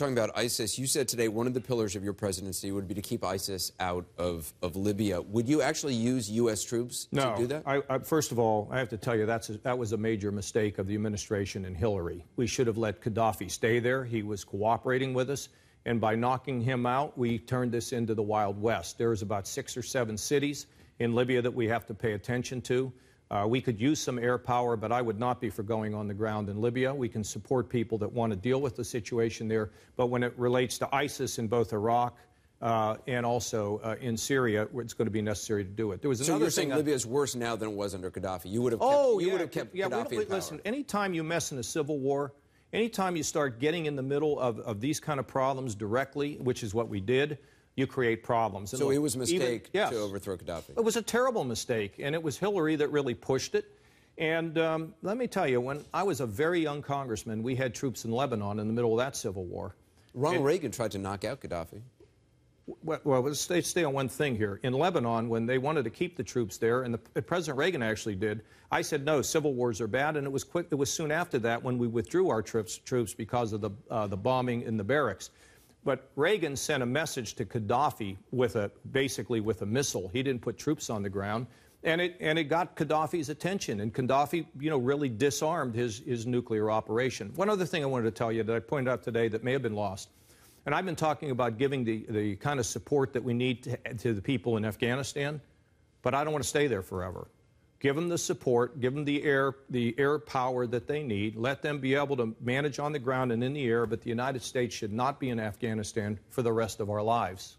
talking about ISIS. You said today one of the pillars of your presidency would be to keep ISIS out of Libya. Would you actually use U.S. troops to do that? First of all, I have to tell you that was a major mistake of the administration and Hillary. We should have let Gaddafi stay there. He was cooperating with us. And by knocking him out, we turned this into the Wild West. There's about 6 or 7 cities in Libya that we have to pay attention to. We could use some air power, but I would not be for going on the ground in Libya. We can support people that want to deal with the situation there. But when it relates to ISIS in both Iraq and also in Syria, it's going to be necessary to do it. There was so another you're saying Libya is worse now than it was under Gaddafi? You would have kept Gaddafi in power. Listen, anytime you mess in a civil war, anytime you start getting in the middle of these kind of problems directly, which is what we did, you create problems. And so it was a mistake to overthrow Gaddafi? It was a terrible mistake, and it was Hillary that really pushed it. And let me tell you, when I was a very young congressman, we had troops in Lebanon in the middle of that civil war. Ronald Reagan tried to knock out Gaddafi. Well, let's stay on one thing here. In Lebanon, when they wanted to keep the troops there, and President Reagan actually did, I said, no, civil wars are bad, and it was quick. It was soon after that when we withdrew our troops because of the bombing in the barracks. But Reagan sent a message to Gaddafi basically with a missile. He didn't put troops on the ground, and it got Gaddafi's attention. And Gaddafi, really disarmed his nuclear operation. One other thing I wanted to tell you that I pointed out today that may have been lost, and I've been talking about giving the kind of support that we need to the people in Afghanistan, but I don't want to stay there forever. Give them the support, give them the air power that they need, let them be able to manage on the ground and in the air, but the United States should not be in Afghanistan for the rest of our lives.